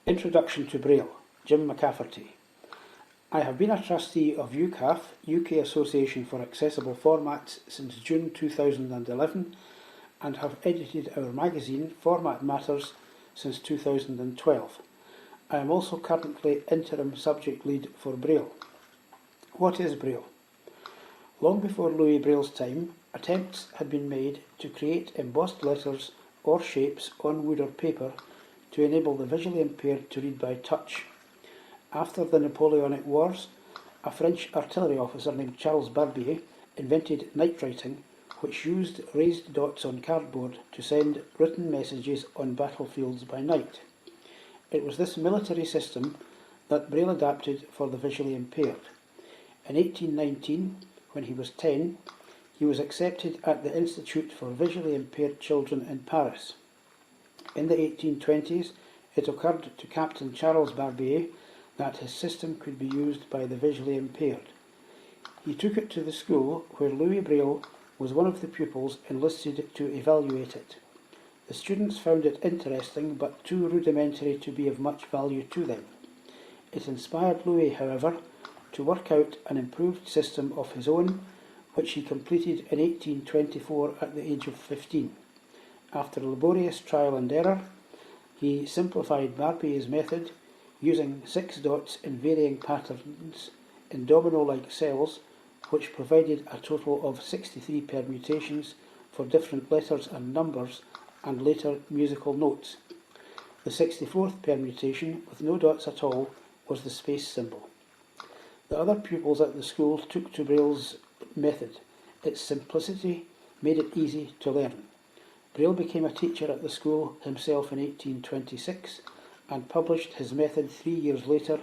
Introduction to Braille, Jim McCafferty. I have been a trustee of UKAAF, UK Association for Accessible Formats, since June 2011 and have edited our magazine, Format Matters, since 2012. I am also currently interim subject lead for Braille. What is Braille? Long before Louis Braille's time, attempts had been made to create embossed letters or shapes on wood or paper to enable the visually impaired to read by touch. After the Napoleonic Wars, a French artillery officer named Charles Barbier invented night writing, which used raised dots on cardboard to send written messages on battlefields by night. It was this military system that Braille adapted for the visually impaired. In 1819, when he was 10, he was accepted at the Institute for Visually Impaired Children in Paris. In the 1820s, it occurred to Captain Charles Barbier that his system could be used by the visually impaired. He took it to the school where Louis Braille was one of the pupils enlisted to evaluate it. The students found it interesting but too rudimentary to be of much value to them. It inspired Louis, however, to work out an improved system of his own, which he completed in 1824 at the age of 15. After laborious trial and error, he simplified Barbier's method using 6 dots in varying patterns in domino-like cells, which provided a total of 63 permutations for different letters and numbers and later musical notes. The 64th permutation, with no dots at all, was the space symbol. The other pupils at the school took to Braille's method. Its simplicity made it easy to learn. Braille became a teacher at the school himself in 1826 and published his method 3 years later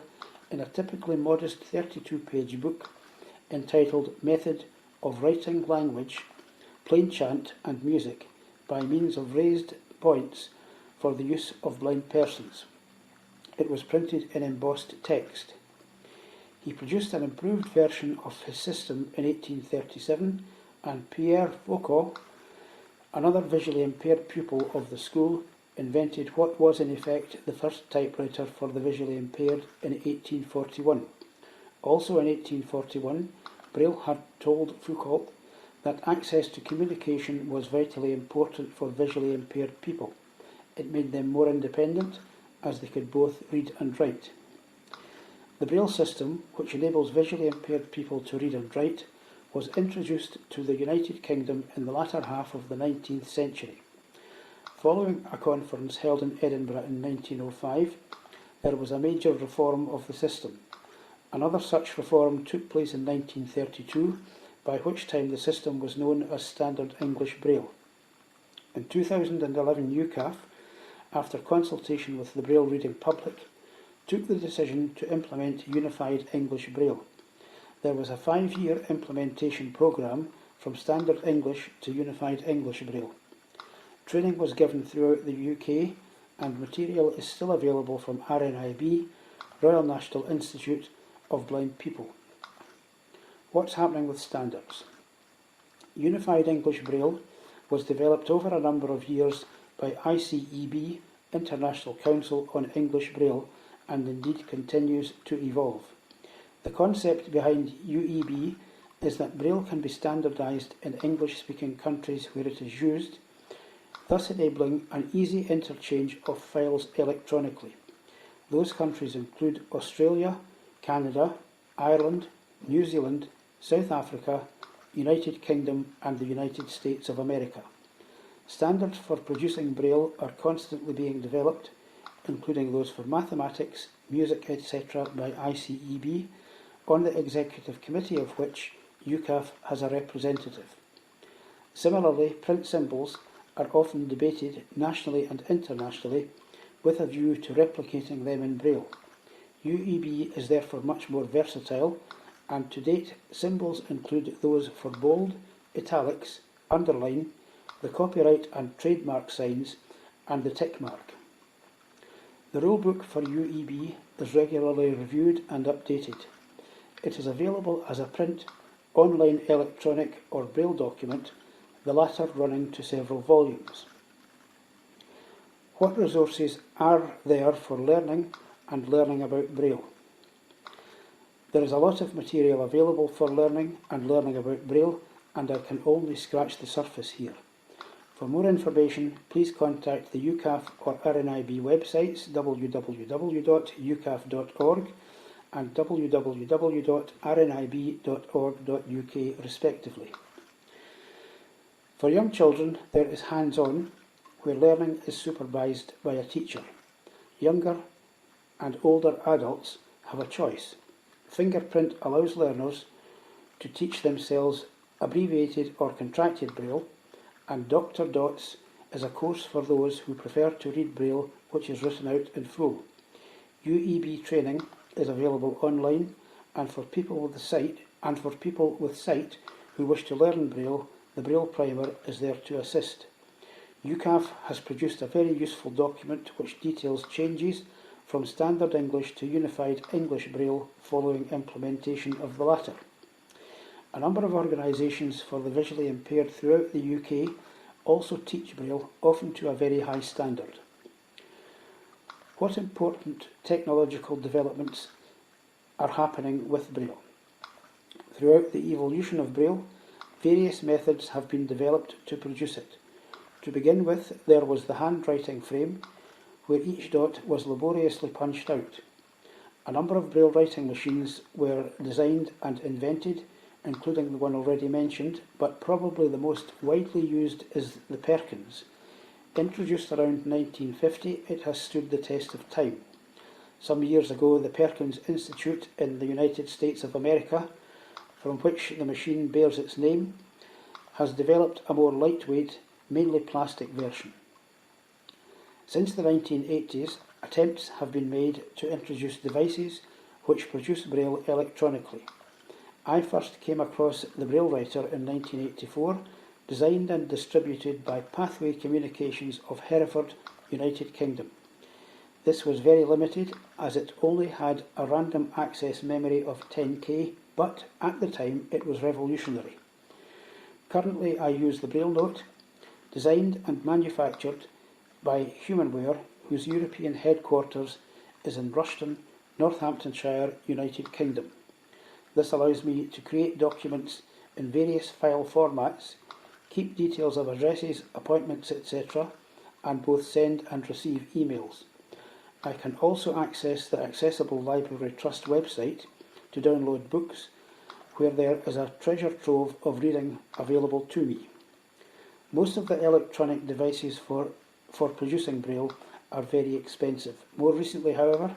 in a typically modest 32-page book entitled Method of Writing Language, Plain Chant and Music by means of raised points for the use of blind persons. It was printed in embossed text. He produced an improved version of his system in 1837, and Pierre Foucault, another visually impaired pupil of the school, invented what was in effect the first typewriter for the visually impaired in 1841. Also in 1841, Braille had told Foucault that access to communication was vitally important for visually impaired people. It made them more independent, as they could both read and write. The Braille system, which enables visually impaired people to read and write, was introduced to the United Kingdom in the latter half of the 19th century. Following a conference held in Edinburgh in 1905, there was a major reform of the system. Another such reform took place in 1932, by which time the system was known as Standard English Braille. In 2011, UKAAF, after consultation with the Braille reading public, took the decision to implement Unified English Braille. There was a 5-year implementation programme from Standard English to Unified English Braille. Training was given throughout the UK and material is still available from RNIB, Royal National Institute of Blind People. What's happening with standards? Unified English Braille was developed over a number of years by ICEB, International Council on English Braille, and indeed continues to evolve. The concept behind UEB is that Braille can be standardised in English-speaking countries where it is used, thus enabling an easy interchange of files electronically. Those countries include Australia, Canada, Ireland, New Zealand, South Africa, United Kingdom and the United States of America. Standards for producing Braille are constantly being developed, including those for mathematics, music, etc. by ICEB, on the executive committee of which UKAAF has a representative. Similarly, print symbols are often debated nationally and internationally with a view to replicating them in Braille. UEB is therefore much more versatile, and to date symbols include those for bold, italics, underline, the copyright and trademark signs, and the tick mark. The rulebook for UEB is regularly reviewed and updated. It is available as a print, online electronic or Braille document, the latter running to several volumes. What resources are there for learning and learning about Braille? There is a lot of material available for learning and learning about Braille, and I can only scratch the surface here. For more information, please contact the UKAAF or RNIB websites www.ukaaf.org and www.rnib.org.uk respectively. For young children, there is hands-on, where learning is supervised by a teacher. Younger and older adults have a choice. Fingerprint allows learners to teach themselves abbreviated or contracted Braille, and Dr. Dots is a course for those who prefer to read Braille which is written out in full. UEB training is available online, and for people with sight who wish to learn Braille, the Braille Primer is there to assist. UKAAF has produced a very useful document which details changes from Standard English to Unified English Braille following implementation of the latter. A number of organisations for the visually impaired throughout the UK also teach Braille, often to a very high standard. What important technological developments are happening with Braille? Throughout the evolution of Braille, various methods have been developed to produce it. To begin with, there was the handwriting frame, where each dot was laboriously punched out. A number of Braille writing machines were designed and invented, including the one already mentioned, but probably the most widely used is the Perkins. Introduced around 1950, it has stood the test of time. Some years ago, the Perkins Institute in the United States of America, from which the machine bears its name, has developed a more lightweight, mainly plastic version. Since the 1980s, attempts have been made to introduce devices which produce Braille electronically. I first came across the Braille Writer in 1984, designed and distributed by Pathway Communications of Hereford, United Kingdom. This was very limited, as it only had a random access memory of 10K, but at the time it was revolutionary. Currently I use the Braille Note, designed and manufactured by Humanware, whose European headquarters is in Rushton, Northamptonshire, United Kingdom. This allows me to create documents in various file formats, keep details of addresses, appointments, etc., and both send and receive emails. I can also access the Accessible Library Trust website to download books, where there is a treasure trove of reading available to me. Most of the electronic devices for producing Braille are very expensive. More recently, however,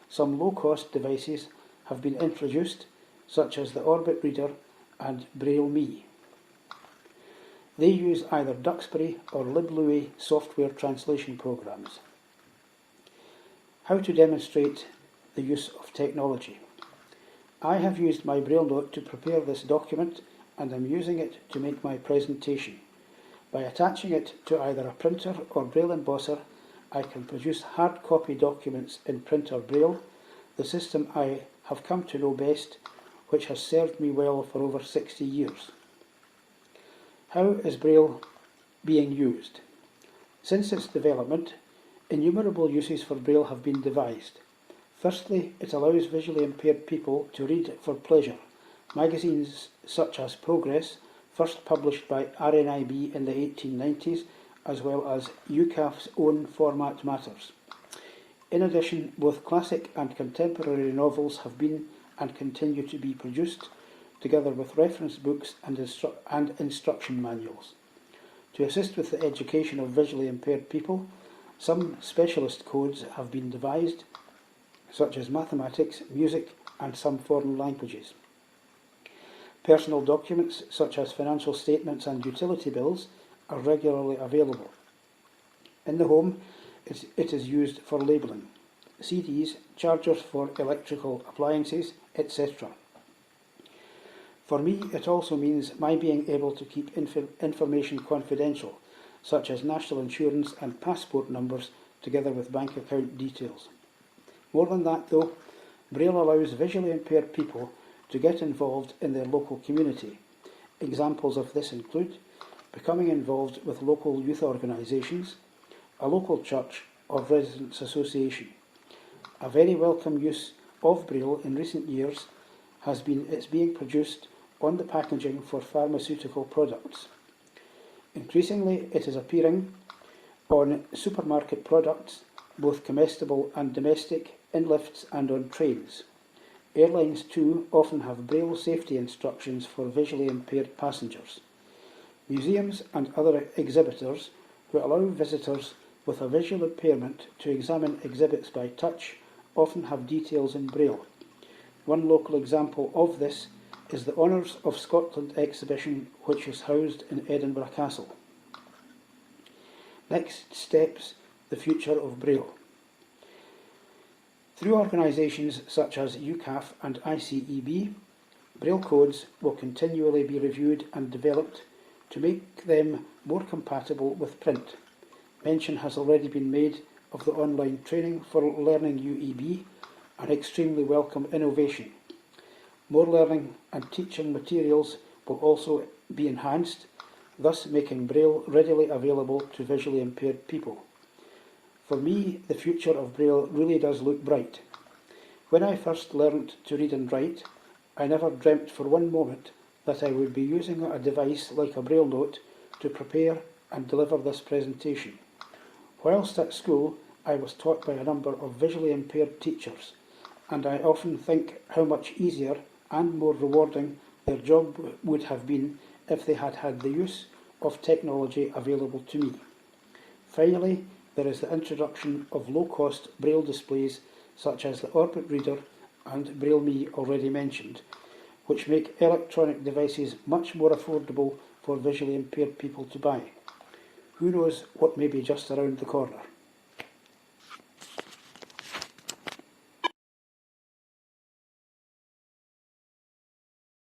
some low-cost devices have been introduced, such as the Orbit Reader and Braille Me. They use either Duxbury or LibLouis software translation programs. How to demonstrate the use of technology. I have used my Braille Note to prepare this document, and am using it to make my presentation. By attaching it to either a printer or Braille embosser, I can produce hard copy documents in print or Braille, the system I have come to know best, which has served me well for over 60 years. How is Braille being used? Since its development, innumerable uses for Braille have been devised. Firstly, it allows visually impaired people to read for pleasure. Magazines such as Progress, first published by RNIB in the 1890s, as well as UKAAF's own Format Matters. In addition, both classic and contemporary novels have been and continue to be produced, together with reference books and instruction manuals. To assist with the education of visually impaired people, some specialist codes have been devised, such as mathematics, music, and some foreign languages. Personal documents, such as financial statements and utility bills, are regularly available. In the home, it is used for labelling. CDs, chargers for electrical appliances, etc. For me, it also means my being able to keep information confidential, such as national insurance and passport numbers, together with bank account details. More than that though, Braille allows visually impaired people to get involved in their local community. Examples of this include becoming involved with local youth organisations, a local church, of Residents Association. A very welcome use of Braille in recent years has been its being produced on the packaging for pharmaceutical products. Increasingly, it is appearing on supermarket products, both comestible and domestic, in lifts and on trains. Airlines too often have Braille safety instructions for visually impaired passengers. Museums and other exhibitors who allow visitors with a visual impairment to examine exhibits by touch often have details in Braille. One local example of this is the Honours of Scotland exhibition, which is housed in Edinburgh Castle. Next steps, the future of Braille. Through organisations such as UKAAF and ICEB, Braille codes will continually be reviewed and developed to make them more compatible with print. Mention has already been made of the online training for learning UEB, an extremely welcome innovation. More learning and teaching materials will also be enhanced, thus making Braille readily available to visually impaired people. For me, the future of Braille really does look bright. When I first learnt to read and write, I never dreamt for one moment that I would be using a device like a Braille note to prepare and deliver this presentation. Whilst at school, I was taught by a number of visually impaired teachers, and I often think how much easier and more rewarding their job would have been if they had had the use of technology available to me. Finally, there is the introduction of low-cost Braille displays such as the Orbit Reader and Braille Me already mentioned, which make electronic devices much more affordable for visually impaired people to buy. Who knows what may be just around the corner.